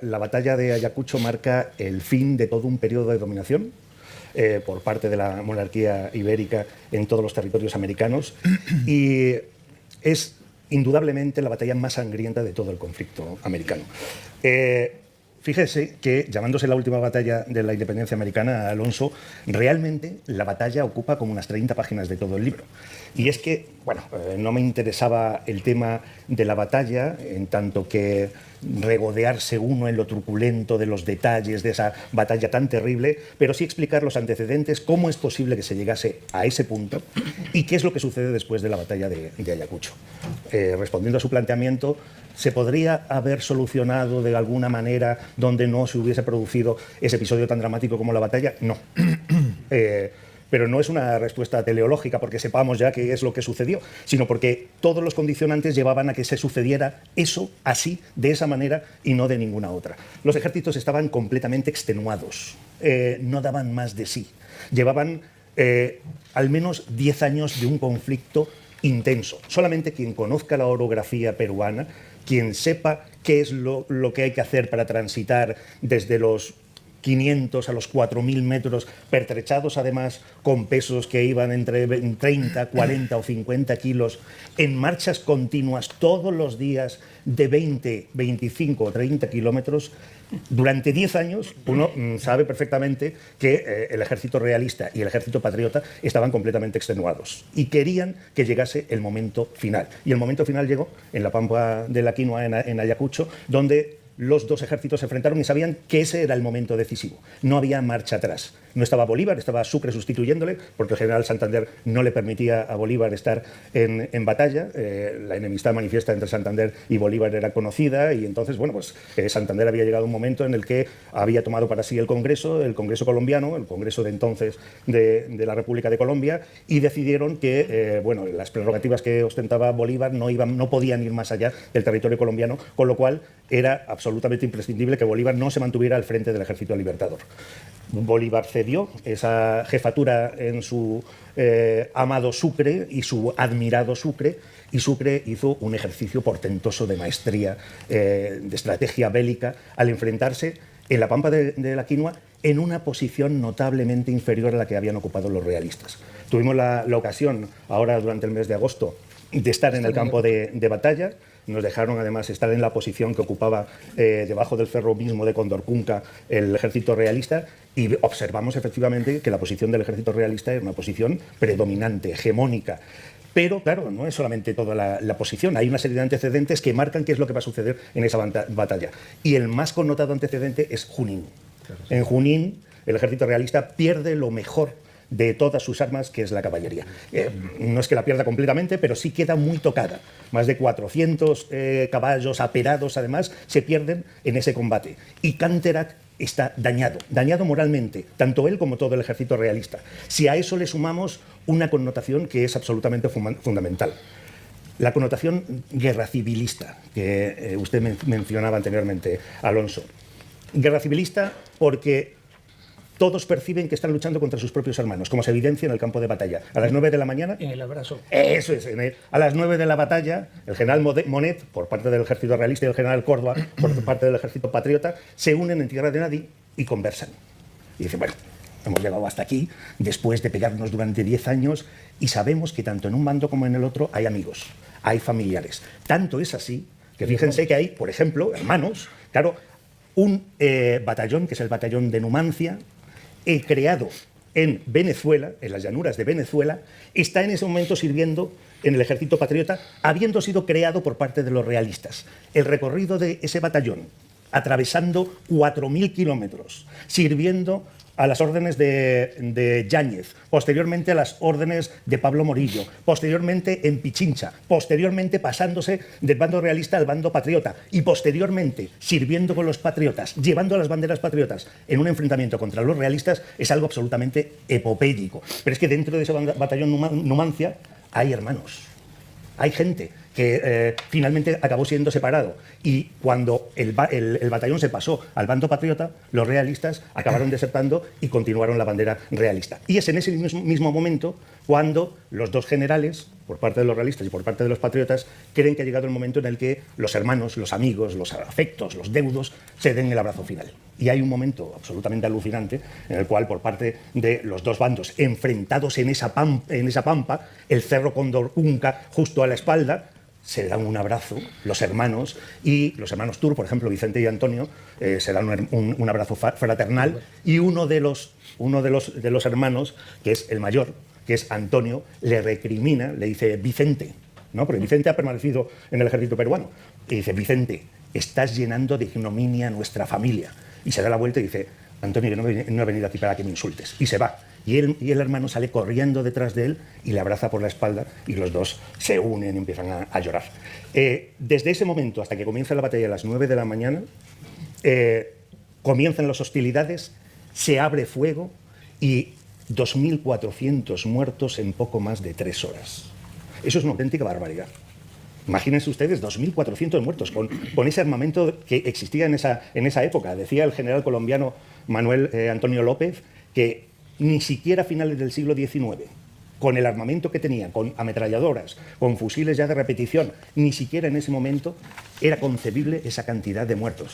La batalla de Ayacucho marca el fin de todo un periodo de dominación por parte de la monarquía ibérica en todos los territorios americanos y es indudablemente la batalla más sangrienta de todo el conflicto americano. Fíjese que, llamándose la última batalla de la independencia americana, Alonso, realmente la batalla ocupa como unas 30 páginas de todo el libro. Y es que, bueno, no me interesaba el tema de la batalla, en tanto que regodearse uno en lo truculento de los detalles de esa batalla tan terrible, pero sí explicar los antecedentes, cómo es posible que se llegase a ese punto y qué es lo que sucede después de la batalla de Ayacucho. Respondiendo a su planteamiento, ¿se podría haber solucionado de alguna manera donde no se hubiese producido ese episodio tan dramático como la batalla? No. Pero no es una respuesta teleológica porque sepamos ya qué es lo que sucedió, sino porque todos los condicionantes llevaban a que se sucediera eso así, de esa manera y no de ninguna otra. Los ejércitos estaban completamente extenuados, no daban más de sí. Llevaban al menos 10 años de un conflicto intenso. Solamente quien conozca la orografía peruana, quien sepa qué es lo que hay que hacer para transitar desde los 500 a los 4.000 metros, pertrechados además con pesos que iban entre 30, 40 o 50 kilos, en marchas continuas todos los días de 20, 25 o 30 kilómetros, durante 10 años uno sabe perfectamente que el ejército realista y el ejército patriota estaban completamente extenuados y querían que llegase el momento final. Y el momento final llegó en la Pampa de la Quinua, en Ayacucho, donde los dos ejércitos se enfrentaron y sabían que ese era el momento decisivo. No había marcha atrás. No estaba Bolívar, estaba Sucre sustituyéndole, porque el general Santander no le permitía a Bolívar estar en batalla. La enemistad manifiesta entre Santander y Bolívar era conocida y entonces, bueno, pues Santander había llegado a un momento en el que había tomado para sí el Congreso colombiano, el Congreso de entonces de la República de Colombia, y decidieron que, bueno, las prerrogativas que ostentaba Bolívar no podían ir más allá del territorio colombiano, con lo cual era absolutamente imprescindible que Bolívar no se mantuviera al frente del Ejército Libertador. Bolívar cedió esa jefatura en su amado Sucre y su admirado Sucre, y Sucre hizo un ejercicio portentoso de maestría, de estrategia bélica, al enfrentarse en la Pampa de la Quinua en una posición notablemente inferior a la que habían ocupado los realistas. Tuvimos la ocasión, ahora durante el mes de agosto, de estar en el campo de batalla. Nos dejaron además estar en la posición que ocupaba debajo del cerro mismo de Condorcunca el ejército realista y observamos efectivamente que la posición del ejército realista era una posición predominante, hegemónica. Pero, claro, no es solamente toda la posición, hay una serie de antecedentes que marcan qué es lo que va a suceder en esa batalla. Y el más connotado antecedente es Junín. Claro, sí. En Junín, el ejército realista pierde lo mejor de todas sus armas, que es la caballería. No es que la pierda completamente, pero sí queda muy tocada. Más de 400 caballos aperados, además, se pierden en ese combate. Y Canterac está dañado moralmente, tanto él como todo el ejército realista. Si a eso le sumamos una connotación que es absolutamente fundamental. La connotación guerra civilista, que usted mencionaba anteriormente, Alonso. Guerra civilista porque todos perciben que están luchando contra sus propios hermanos, como se evidencia en el campo de batalla. A las 9 de la mañana... En el abrazo. Eso es. A las 9 de la batalla, el general Monet, por parte del ejército realista, y el general Córdoba, por parte del ejército patriota, se unen en tierra de nadie y conversan. Y dicen, bueno, hemos llegado hasta aquí, después de pegarnos durante 10 años, y sabemos que tanto en un bando como en el otro hay amigos, hay familiares. Tanto es así que fíjense que hay, por ejemplo, hermanos, claro, un batallón, que es el batallón de Numancia, creado en Venezuela, en las llanuras de Venezuela, está en ese momento sirviendo en el ejército patriota, habiendo sido creado por parte de los realistas. El recorrido de ese batallón, atravesando 4.000 kilómetros, sirviendo a las órdenes de Yáñez, posteriormente a las órdenes de Pablo Morillo, posteriormente en Pichincha, posteriormente pasándose del bando realista al bando patriota y posteriormente sirviendo con los patriotas, llevando las banderas patriotas en un enfrentamiento contra los realistas, es algo absolutamente epopédico. Pero es que dentro de ese batallón Numancia hay hermanos, hay gente que finalmente acabó siendo separado. Y cuando el batallón se pasó al bando patriota, los realistas acabaron desertando y continuaron la bandera realista. Y es en ese mismo momento cuando los dos generales, por parte de los realistas y por parte de los patriotas, creen que ha llegado el momento en el que los hermanos, los amigos, los afectos, los deudos, se den el abrazo final. Y hay un momento absolutamente alucinante en el cual, por parte de los dos bandos enfrentados en esa pampa, el Cerro Condorcunca justo a la espalda, se dan un abrazo los hermanos, y los hermanos Tur, por ejemplo, Vicente y Antonio, se dan un abrazo fraternal, y uno de los hermanos, que es el mayor, que es Antonio, le recrimina, le dice Vicente, ¿no? Porque Vicente ha permanecido en el ejército peruano, y dice: Vicente, estás llenando de ignominia a nuestra familia. Y se da la vuelta y dice: Antonio, yo no he venido aquí para que me insultes. Y se va. Y el hermano sale corriendo detrás de él y le abraza por la espalda, y los dos se unen y empiezan a llorar. Desde ese momento hasta que comienza la batalla a las 9 de la mañana, comienzan las hostilidades, se abre fuego y 2.400 muertos en poco más de 3 horas. Eso es una auténtica barbaridad. Imagínense ustedes 2.400 muertos con ese armamento que existía en esa época. Decía el general colombiano Manuel Antonio López que ni siquiera a finales del siglo XIX, con el armamento que tenía, con ametralladoras, con fusiles ya de repetición, ni siquiera en ese momento era concebible esa cantidad de muertos.